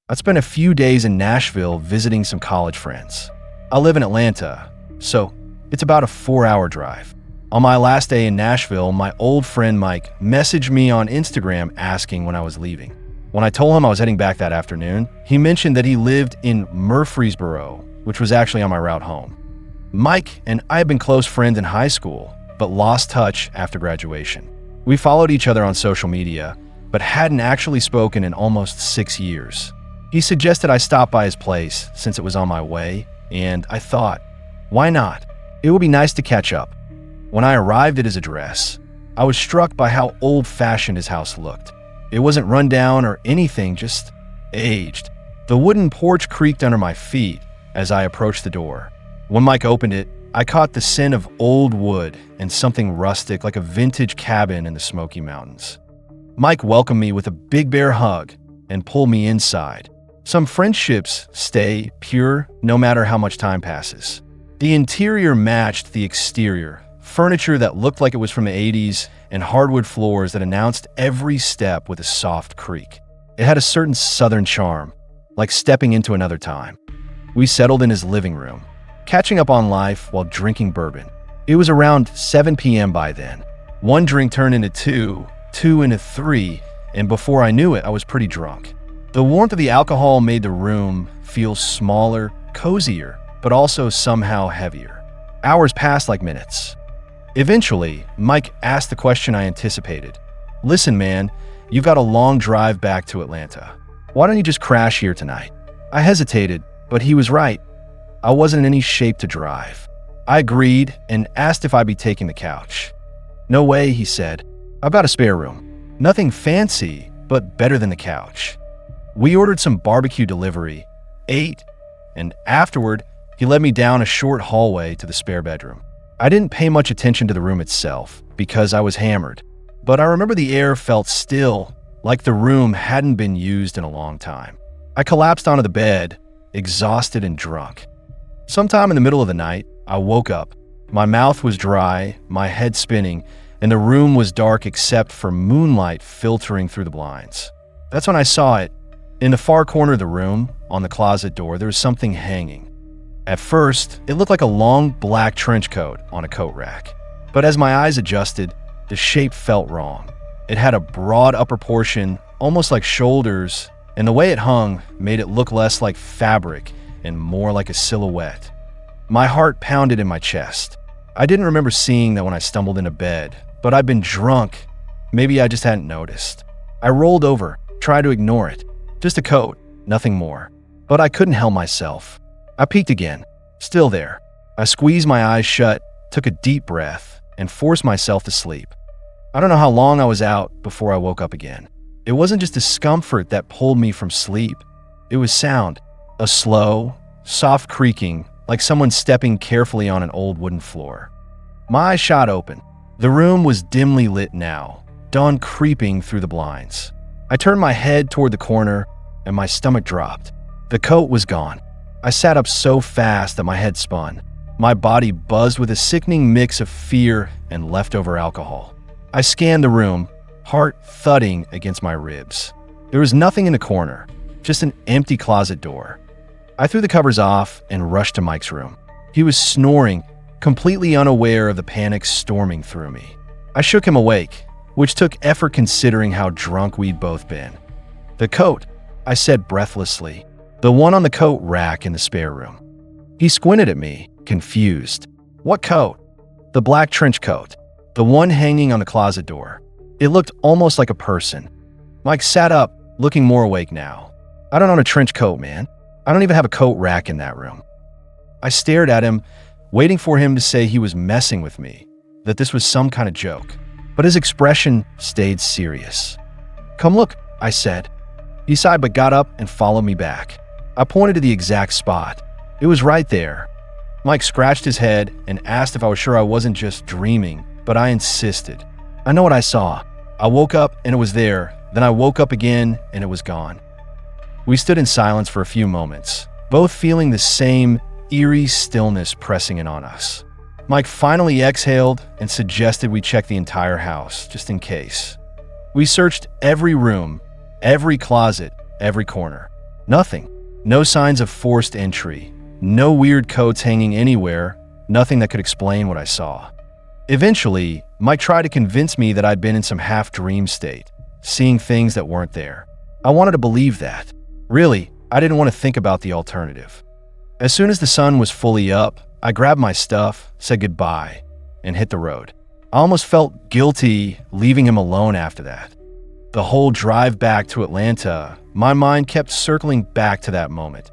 I'd spent a few days in Nashville visiting some college friends. I live in Atlanta, so it's about a 4-hour drive. On my last day in Nashville, my old friend Mike messaged me on Instagram asking when I was leaving. When I told him I was heading back that afternoon, he mentioned that he lived in Murfreesboro, which was actually on my route home. Mike and I had been close friends in high school, but lost touch after graduation. We followed each other on social media, but hadn't actually spoken in almost 6 years. He suggested I stop by his place since it was on my way, and I thought, why not? It would be nice to catch up. When I arrived at his address, I was struck by how old-fashioned his house looked. It wasn't run down or anything, just aged. The wooden porch creaked under my feet as I approached the door. When Mike opened it, I caught the scent of old wood and something rustic like a vintage cabin in the Smoky Mountains. Mike welcomed me with a big bear hug and pulled me inside. Some friendships stay pure no matter how much time passes. The interior matched the exterior, furniture that looked like it was from the 80s and hardwood floors that announced every step with a soft creak. It had a certain southern charm, like stepping into another time. We settled in his living room, catching up on life while drinking bourbon. It was around 7 p.m. by then. One drink turned into two into three, and before I knew it, I was pretty drunk. The warmth of the alcohol made the room feel smaller, cozier, but also somehow heavier. Hours passed like minutes. Eventually, Mike asked the question I anticipated. Listen, man, you've got a long drive back to Atlanta. Why don't you just crash here tonight? I hesitated, but he was right. I wasn't in any shape to drive. I agreed and asked if I'd be taking the couch. No way, he said. I've got a spare room. Nothing fancy, but better than the couch. We ordered some barbecue delivery, ate, and afterward, he led me down a short hallway to the spare bedroom. I didn't pay much attention to the room itself because I was hammered, but I remember the air felt still, like the room hadn't been used in a long time. I collapsed onto the bed, exhausted and drunk. Sometime in the middle of the night, I woke up. My mouth was dry, my head spinning, and the room was dark except for moonlight filtering through the blinds. That's when I saw it. In the far corner of the room, on the closet door, there was something hanging. At first, it looked like a long black trench coat on a coat rack. But as my eyes adjusted, the shape felt wrong. It had a broad upper portion, almost like shoulders, and the way it hung made it look less like fabric and more like a silhouette. My heart pounded in my chest. I didn't remember seeing that when I stumbled into bed, but I'd been drunk. Maybe I just hadn't noticed. I rolled over, tried to ignore it. Just a coat, nothing more. But I couldn't help myself. I peeked again, still there. I squeezed my eyes shut, took a deep breath, and forced myself to sleep. I don't know how long I was out before I woke up again. It wasn't just discomfort that pulled me from sleep. It was sound, a slow, soft creaking, like someone stepping carefully on an old wooden floor. My eyes shot open. The room was dimly lit now, dawn creeping through the blinds. I turned my head toward the corner, and my stomach dropped. The coat was gone. I sat up so fast that my head spun. My body buzzed with a sickening mix of fear and leftover alcohol. I scanned the room, heart thudding against my ribs. There was nothing in the corner, just an empty closet door. I threw the covers off and rushed to Mike's room. He was snoring, completely unaware of the panic storming through me. I shook him awake, which took effort considering how drunk we'd both been. The coat, I said breathlessly. The one on the coat rack in the spare room. He squinted at me, confused. What coat? The black trench coat. The one hanging on the closet door. It looked almost like a person. Mike sat up, looking more awake now. I don't own a trench coat, man. I don't even have a coat rack in that room. I stared at him, waiting for him to say he was messing with me, that this was some kind of joke. But his expression stayed serious. Come look, I said. He sighed but got up and followed me back. I pointed to the exact spot. It was right there. Mike scratched his head and asked if I was sure I wasn't just dreaming, but I insisted. I know what I saw. I woke up and it was there. Then I woke up again and it was gone. We stood in silence for a few moments, both feeling the same eerie stillness pressing in on us. Mike finally exhaled and suggested we check the entire house, just in case. We searched every room, every closet, every corner. Nothing. No signs of forced entry. No weird coats hanging anywhere. Nothing that could explain what I saw. Eventually, Mike tried to convince me that I'd been in some half-dream state, seeing things that weren't there. I wanted to believe that. Really, I didn't want to think about the alternative. As soon as the sun was fully up, I grabbed my stuff, said goodbye, and hit the road. I almost felt guilty leaving him alone after that. The whole drive back to Atlanta, my mind kept circling back to that moment.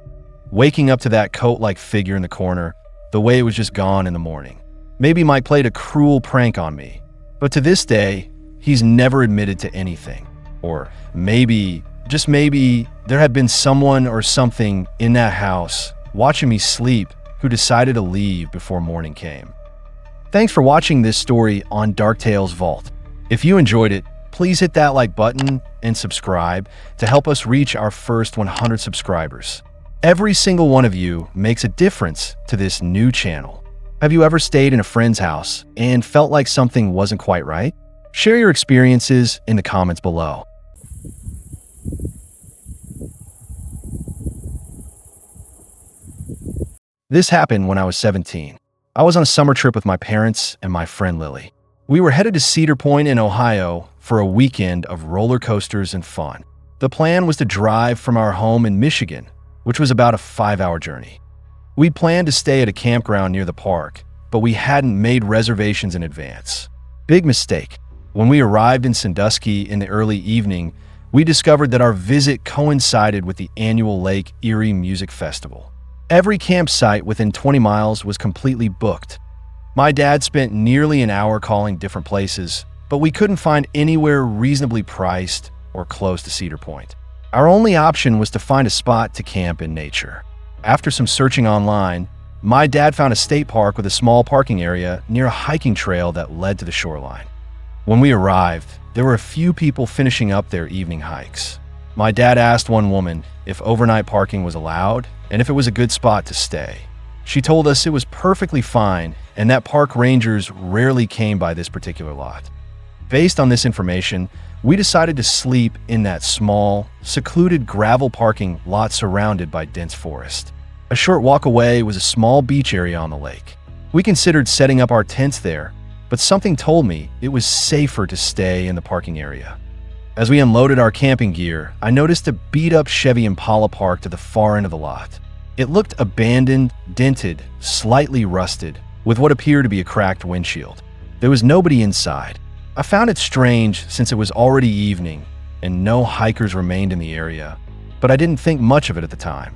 Waking up to that coat-like figure in the corner, the way it was just gone in the morning. Maybe Mike played a cruel prank on me, but to this day, he's never admitted to anything. Or maybe, just maybe, there had been someone or something in that house watching me sleep who decided to leave before morning came. Thanks for watching this story on Dark Tales Vault. If you enjoyed it, please hit that like button and subscribe to help us reach our first 100 subscribers. Every single one of you makes a difference to this new channel. Have you ever stayed in a friend's house and felt like something wasn't quite right? Share your experiences in the comments below. This happened when I was 17. I was on a summer trip with my parents and my friend Lily. We were headed to Cedar Point in Ohio for a weekend of roller coasters and fun. The plan was to drive from our home in Michigan, which was about a 5-hour journey. We planned to stay at a campground near the park, but we hadn't made reservations in advance. Big mistake. When we arrived in Sandusky in the early evening, we discovered that our visit coincided with the annual Lake Erie Music Festival. Every campsite within 20 miles was completely booked. My dad spent nearly an hour calling different places, but we couldn't find anywhere reasonably priced or close to Cedar Point. Our only option was to find a spot to camp in nature. After some searching online, my dad found a state park with a small parking area near a hiking trail that led to the shoreline. When we arrived, there were a few people finishing up their evening hikes. My dad asked one woman if overnight parking was allowed and if it was a good spot to stay. She told us it was perfectly fine and that park rangers rarely came by this particular lot. Based on this information, we decided to sleep in that small, secluded gravel parking lot surrounded by dense forest. A short walk away was a small beach area on the lake. We considered setting up our tents there, but something told me it was safer to stay in the parking area. As we unloaded our camping gear, I noticed a beat-up Chevy Impala parked at the far end of the lot. It looked abandoned, dented, slightly rusted, with what appeared to be a cracked windshield. There was nobody inside. I found it strange since it was already evening and no hikers remained in the area, but I didn't think much of it at the time.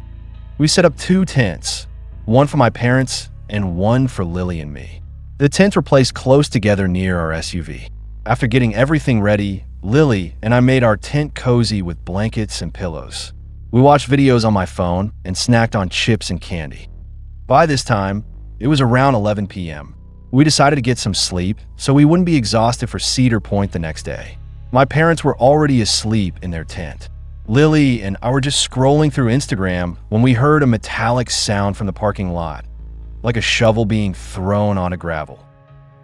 We set up 2 tents, one for my parents and one for Lily and me. The tents were placed close together near our SUV. After getting everything ready, Lily and I made our tent cozy with blankets and pillows. We watched videos on my phone and snacked on chips and candy. By this time, it was around 11 p.m. We decided to get some sleep so we wouldn't be exhausted for Cedar Point the next day. My parents were already asleep in their tent. Lily and I were just scrolling through Instagram when we heard a metallic sound from the parking lot, like a shovel being thrown onto gravel.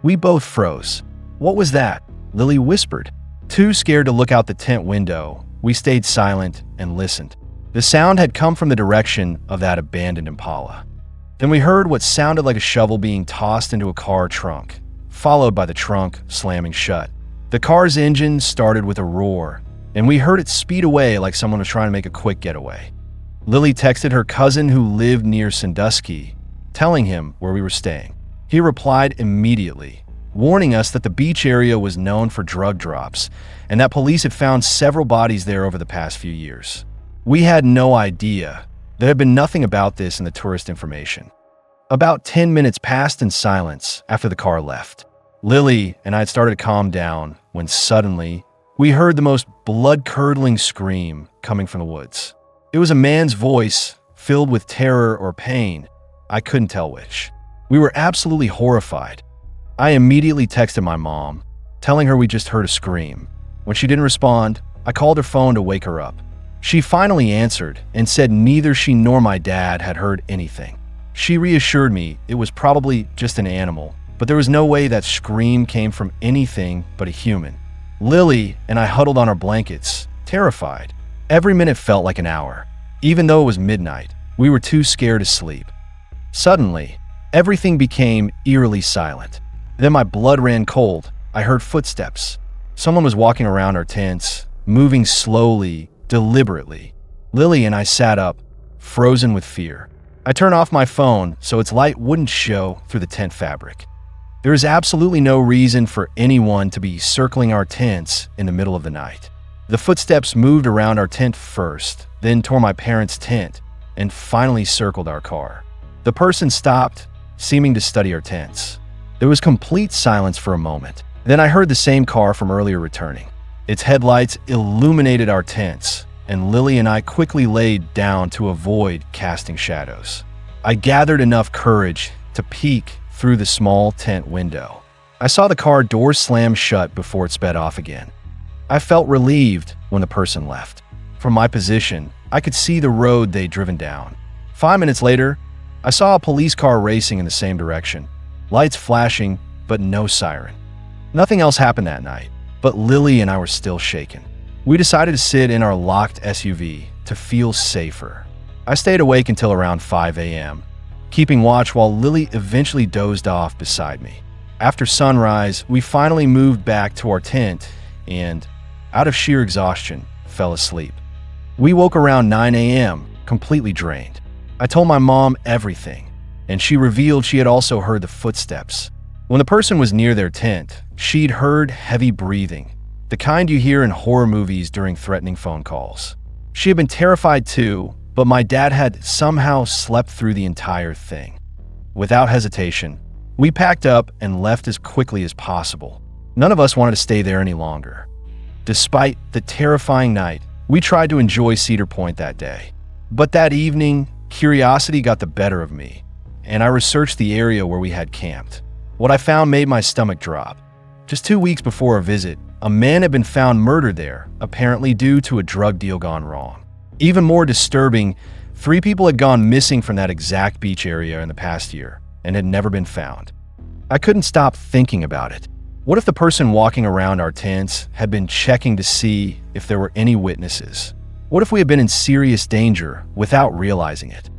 We both froze. "What was that?" Lily whispered. Too scared to look out the tent window, we stayed silent and listened. The sound had come from the direction of that abandoned Impala. Then we heard what sounded like a shovel being tossed into a car trunk, followed by the trunk slamming shut. The car's engine started with a roar, and we heard it speed away like someone was trying to make a quick getaway. Lily texted her cousin who lived near Sandusky, telling him where we were staying. He replied immediately, warning us that the beach area was known for drug drops and that police had found several bodies there over the past few years. We had no idea. There had been nothing about this in the tourist information. About 10 minutes passed in silence after the car left. Lily and I had started to calm down when suddenly we heard the most blood-curdling scream coming from the woods. It was a man's voice filled with terror or pain. I couldn't tell which. We were absolutely horrified. I immediately texted my mom, telling her we just heard a scream. When she didn't respond, I called her phone to wake her up. She finally answered and said neither she nor my dad had heard anything. She reassured me it was probably just an animal, but there was no way that scream came from anything but a human. Lily and I huddled on our blankets, terrified. Every minute felt like an hour. Even though it was midnight, we were too scared to sleep. Suddenly, everything became eerily silent. Then my blood ran cold. I heard footsteps. Someone was walking around our tents, moving slowly, deliberately. Lily and I sat up, frozen with fear. I turned off my phone so its light wouldn't show through the tent fabric. There is absolutely no reason for anyone to be circling our tents in the middle of the night. The footsteps moved around our tent first, then tore my parents' tent, and finally circled our car. The person stopped, seeming to study our tents. There was complete silence for a moment. Then I heard the same car from earlier returning. Its headlights illuminated our tents, and Lily and I quickly laid down to avoid casting shadows. I gathered enough courage to peek through the small tent window. I saw the car door slam shut before it sped off again. I felt relieved when the person left. From my position, I could see the road they'd driven down. 5 minutes later, I saw a police car racing in the same direction, lights flashing, but no siren. Nothing else happened that night, but Lily and I were still shaken. We decided to sit in our locked SUV to feel safer. I stayed awake until around 5 a.m., keeping watch while Lily eventually dozed off beside me. After sunrise, we finally moved back to our tent and, out of sheer exhaustion, fell asleep. We woke around 9 a.m., completely drained. I told my mom everything, and she revealed she had also heard the footsteps. When the person was near their tent, she'd heard heavy breathing, the kind you hear in horror movies during threatening phone calls. She had been terrified too, but my dad had somehow slept through the entire thing. Without hesitation, we packed up and left as quickly as possible. None of us wanted to stay there any longer. Despite the terrifying night, we tried to enjoy Cedar Point that day. But that evening, curiosity got the better of me, and I researched the area where we had camped. What I found made my stomach drop. Just 2 weeks before our visit, a man had been found murdered there, apparently due to a drug deal gone wrong. Even more disturbing, 3 people had gone missing from that exact beach area in the past year and had never been found. I couldn't stop thinking about it. What if the person walking around our tents had been checking to see if there were any witnesses? What if we had been in serious danger without realizing it?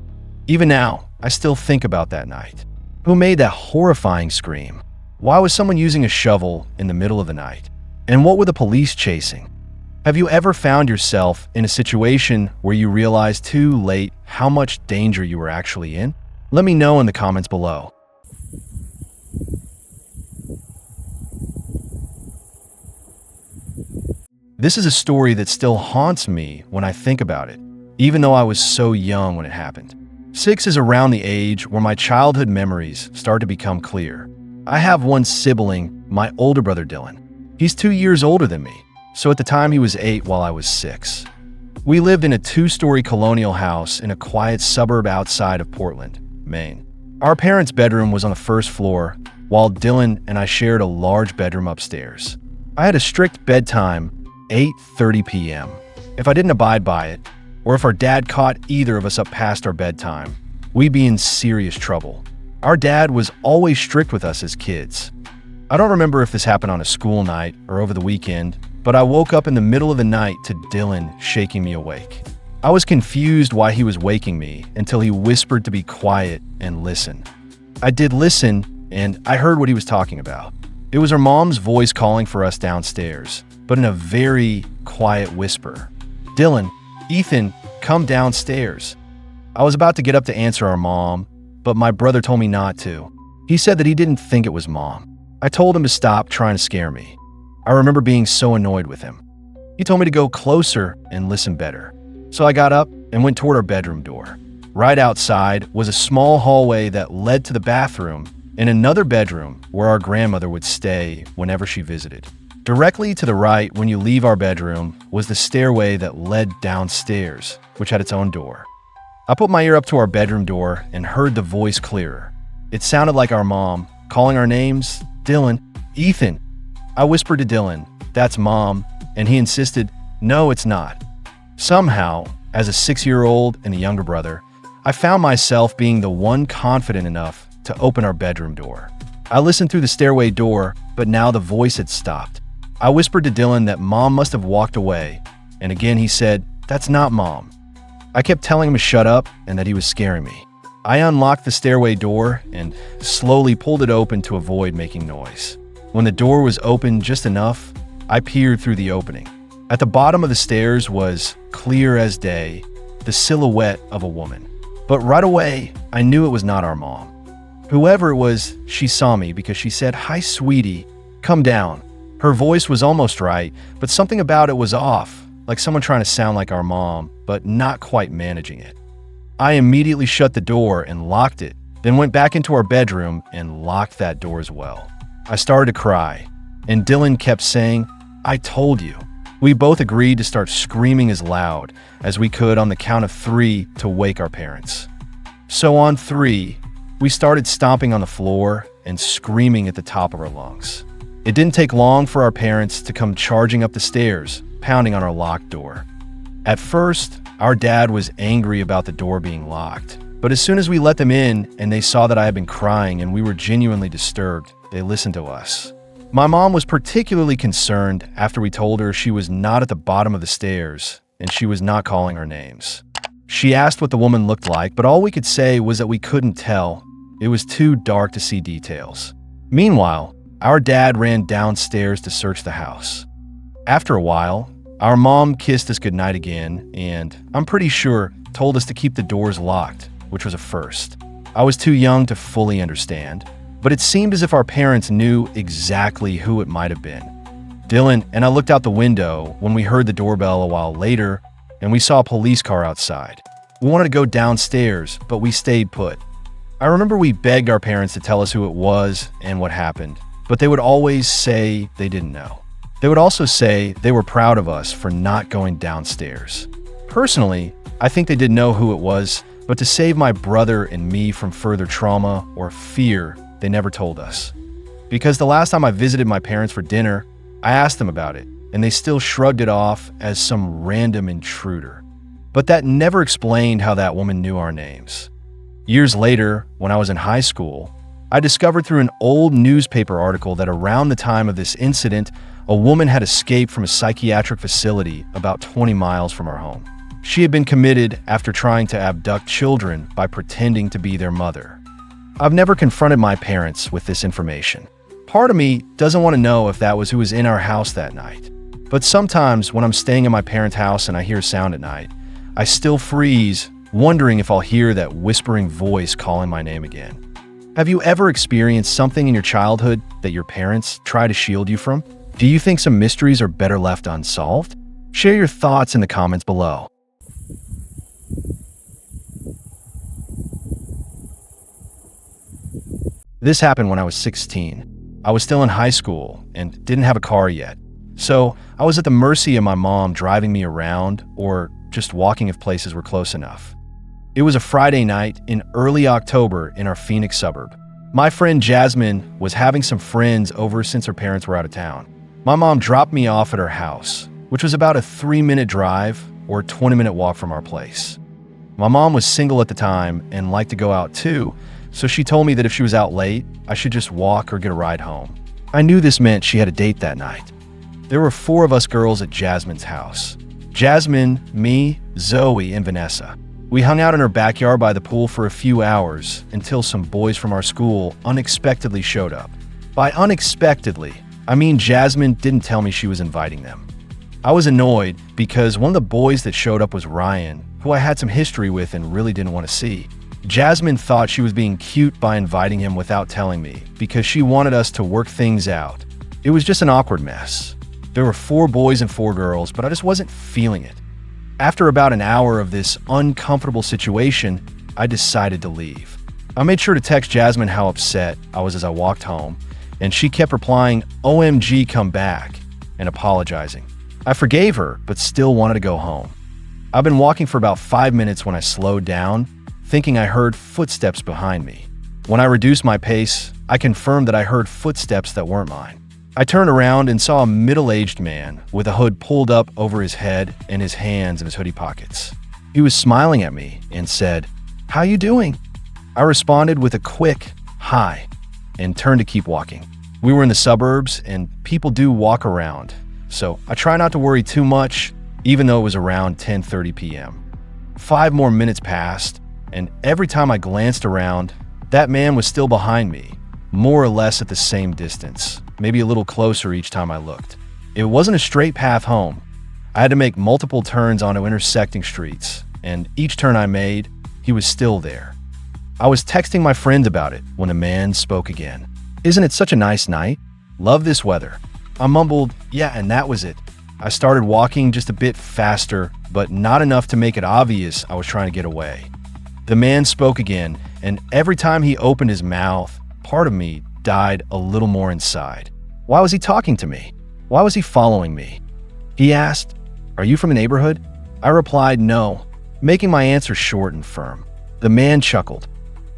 Even now, I still think about that night. Who made that horrifying scream? Why was someone using a shovel in the middle of the night? And what were the police chasing? Have you ever found yourself in a situation where you realized too late how much danger you were actually in? Let me know in the comments below. This is a story that still haunts me when I think about it, even though I was so young when it happened. 6 is around the age where my childhood memories start to become clear. I have one sibling, my older brother Dylan. He's 2 years older than me, so at the time he was 8 while I was 6. We lived in a 2-story colonial house in a quiet suburb outside of Portland, Maine. Our parents' bedroom was on the first floor, while Dylan and I shared a large bedroom upstairs. I had a strict bedtime, 8:30 p.m. If I didn't abide by it, or if our dad caught either of us up past our bedtime, we'd be in serious trouble. Our dad was always strict with us as kids. I don't remember if this happened on a school night or over the weekend, but I woke up in the middle of the night to Dylan shaking me awake. I was confused why he was waking me until he whispered to be quiet and listen. I did listen, and I heard what he was talking about. It was our mom's voice calling for us downstairs, but in a very quiet whisper. "Dylan, Ethan, come downstairs." I was about to get up to answer our mom, but my brother told me not to. He said that he didn't think it was mom. I told him to stop trying to scare me. I remember being so annoyed with him. He told me to go closer and listen better. So I got up and went toward our bedroom door. Right outside was a small hallway that led to the bathroom and another bedroom where our grandmother would stay whenever she visited. Directly to the right when you leave our bedroom was the stairway that led downstairs, which had its own door. I put my ear up to our bedroom door and heard the voice clearer. It sounded like our mom, calling our names, "Dylan, Ethan." I whispered to Dylan, "That's mom," and he insisted, "No, it's not." Somehow, as a 6-year-old and a younger brother, I found myself being the one confident enough to open our bedroom door. I listened through the stairway door, but now the voice had stopped. I whispered to Dylan that mom must have walked away, and again he said, "That's not mom." I kept telling him to shut up and that he was scaring me. I unlocked the stairway door and slowly pulled it open to avoid making noise. When the door was open just enough, I peered through the opening. At the bottom of the stairs was, clear as day, the silhouette of a woman. But right away, I knew it was not our mom. Whoever it was, she saw me because she said, "Hi, sweetie, come down." Her voice was almost right, but something about it was off, like someone trying to sound like our mom, but not quite managing it. I immediately shut the door and locked it, then went back into our bedroom and locked that door as well. I started to cry, and Dylan kept saying, "I told you." We both agreed to start screaming as loud as we could on the count of 3 to wake our parents. So on 3, we started stomping on the floor and screaming at the top of our lungs. It didn't take long for our parents to come charging up the stairs, pounding on our locked door. At first, our dad was angry about the door being locked, but as soon as we let them in and they saw that I had been crying and we were genuinely disturbed, they listened to us. My mom was particularly concerned after we told her she was not at the bottom of the stairs and she was not calling our names. She asked what the woman looked like, but all we could say was that we couldn't tell. It was too dark to see details. Meanwhile, our dad ran downstairs to search the house. After a while, our mom kissed us goodnight again and, I'm pretty sure, told us to keep the doors locked, which was a first. I was too young to fully understand, but it seemed as if our parents knew exactly who it might have been. Dylan and I looked out the window when we heard the doorbell a while later, and we saw a police car outside. We wanted to go downstairs, but we stayed put. I remember we begged our parents to tell us who it was and what happened, but they would always say they didn't know. They would also say they were proud of us for not going downstairs. Personally, I think they didn't know who it was, but to save my brother and me from further trauma or fear, they never told us. Because the last time I visited my parents for dinner, I asked them about it, and they still shrugged it off as some random intruder. But that never explained how that woman knew our names. Years later, when I was in high school, I discovered through an old newspaper article that around the time of this incident, a woman had escaped from a psychiatric facility about 20 miles from our home. She had been committed after trying to abduct children by pretending to be their mother. I've never confronted my parents with this information. Part of me doesn't want to know if that was who was in our house that night. But sometimes when I'm staying in my parents' house and I hear sound at night, I still freeze, wondering if I'll hear that whispering voice calling my name again. Have you ever experienced something in your childhood that your parents try to shield you from? Do you think some mysteries are better left unsolved? Share your thoughts in the comments below. This happened when I was 16. I was still in high school and didn't have a car yet. So I was at the mercy of my mom driving me around or just walking if places were close enough. It was a Friday night in early October in our Phoenix suburb. My friend Jasmine was having some friends over since her parents were out of town. My mom dropped me off at her house, which was about a 3-minute drive or 20-minute walk from our place. My mom was single at the time and liked to go out too, so she told me that if she was out late, I should just walk or get a ride home. I knew this meant she had a date that night. There were 4 of us girls at Jasmine's house. Jasmine, me, Zoe, and Vanessa. We hung out in her backyard by the pool for a few hours until some boys from our school unexpectedly showed up. By unexpectedly, I mean Jasmine didn't tell me she was inviting them. I was annoyed because one of the boys that showed up was Ryan, who I had some history with and really didn't want to see. Jasmine thought she was being cute by inviting him without telling me because she wanted us to work things out. It was just an awkward mess. There were 4 boys and 4 girls, but I just wasn't feeling it. After about an hour of this uncomfortable situation, I decided to leave. I made sure to text Jasmine how upset I was as I walked home, and she kept replying, "OMG, come back," and apologizing. I forgave her, but still wanted to go home. I've been walking for about 5 minutes when I slowed down, thinking I heard footsteps behind me. When I reduced my pace, I confirmed that I heard footsteps that weren't mine. I turned around and saw a middle-aged man with a hood pulled up over his head and his hands in his hoodie pockets. He was smiling at me and said, "How you doing?" I responded with a quick, "Hi," and turned to keep walking. We were in the suburbs and people do walk around, so I try not to worry too much, even though it was around 10:30 p.m. 5 more minutes passed, and every time I glanced around, that man was still behind me, more or less at the same distance, maybe a little closer each time I looked. It wasn't a straight path home. I had to make multiple turns onto intersecting streets, and each turn I made, he was still there. I was texting my friend about it when a man spoke again. "Isn't it such a nice night? Love this weather." I mumbled, "Yeah," and that was it. I started walking just a bit faster, but not enough to make it obvious I was trying to get away. The man spoke again, and every time he opened his mouth, part of me died a little more inside. Why was he talking to me? Why was he following me? He asked, "Are you from the neighborhood?" I replied, "No," making my answer short and firm. The man chuckled.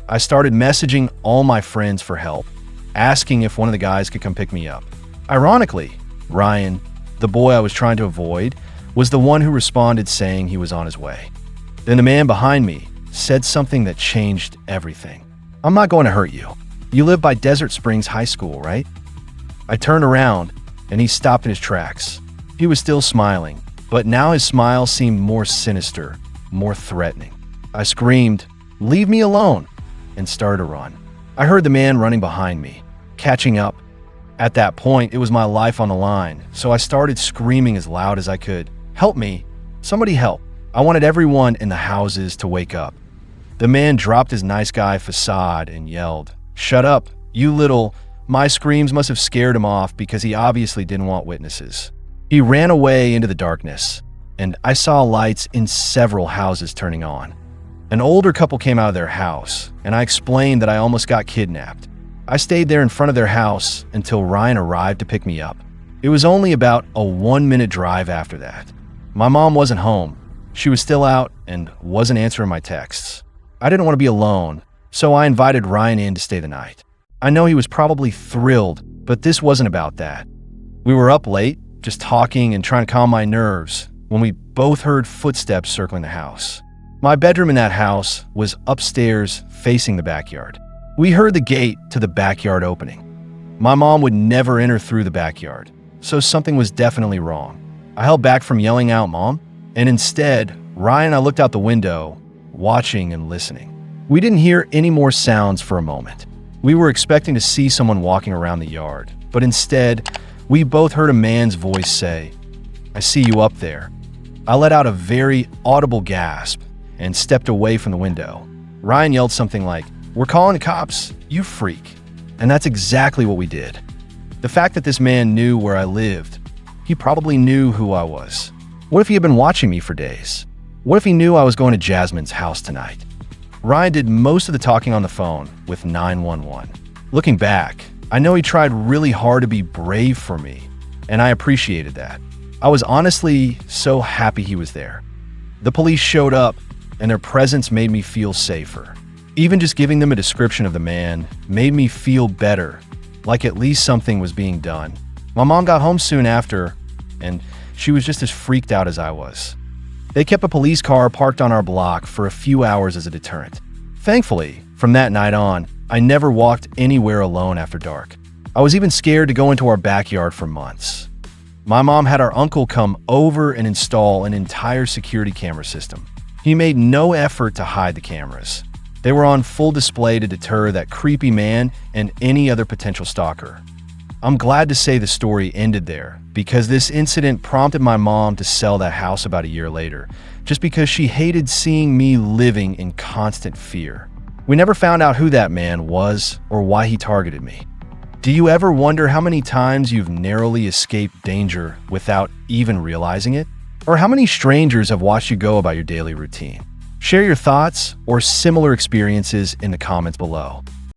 I started messaging all my friends for help, asking if one of the guys could come pick me up. Ironically, Ryan, the boy I was trying to avoid, was the one who responded saying he was on his way. Then the man behind me said something that changed everything. "I'm not going to hurt you. You live by Desert Springs High School, right?" I turned around, and he stopped in his tracks. He was still smiling, but now his smile seemed more sinister, more threatening. I screamed, "Leave me alone," and started to run. I heard the man running behind me, catching up. At that point, it was my life on the line, so I started screaming as loud as I could. "Help me! Somebody help!" I wanted everyone in the houses to wake up. The man dropped his nice guy facade and yelled, "Shut up, you little..." My screams must have scared him off because he obviously didn't want witnesses. He ran away into the darkness, and I saw lights in several houses turning on. An older couple came out of their house, and I explained that I almost got kidnapped. I stayed there in front of their house until Ryan arrived to pick me up. It was only about a 1-minute drive after that. My mom wasn't home. She was still out and wasn't answering my texts. I didn't want to be alone, so I invited Ryan in to stay the night. I know he was probably thrilled, but this wasn't about that. We were up late, just talking and trying to calm my nerves, when we both heard footsteps circling the house. My bedroom in that house was upstairs facing the backyard. We heard the gate to the backyard opening. My mom would never enter through the backyard, so something was definitely wrong. I held back from yelling out, "Mom," and instead, Ryan and I looked out the window, watching and listening. We didn't hear any more sounds for a moment. We were expecting to see someone walking around the yard, but instead, we both heard a man's voice say, "I see you up there." I let out a very audible gasp and stepped away from the window. Ryan yelled something like, "We're calling the cops, you freak." And that's exactly what we did. The fact that this man knew where I lived, he probably knew who I was. What if he had been watching me for days? What if he knew I was going to Jasmine's house tonight? Ryan did most of the talking on the phone with 911. Looking back, I know he tried really hard to be brave for me, and I appreciated that. I was honestly so happy he was there. The police showed up, and their presence made me feel safer. Even just giving them a description of the man made me feel better, like at least something was being done. My mom got home soon after, and she was just as freaked out as I was. They kept a police car parked on our block for a few hours as a deterrent. Thankfully, from that night on, I never walked anywhere alone after dark. I was even scared to go into our backyard for months. My mom had our uncle come over and install an entire security camera system. He made no effort to hide the cameras. They were on full display to deter that creepy man and any other potential stalker. I'm glad to say the story ended there, because this incident prompted my mom to sell that house about a year later, just because she hated seeing me living in constant fear. We never found out who that man was or why he targeted me. Do you ever wonder how many times you've narrowly escaped danger without even realizing it? Or how many strangers have watched you go about your daily routine? Share your thoughts or similar experiences in the comments below.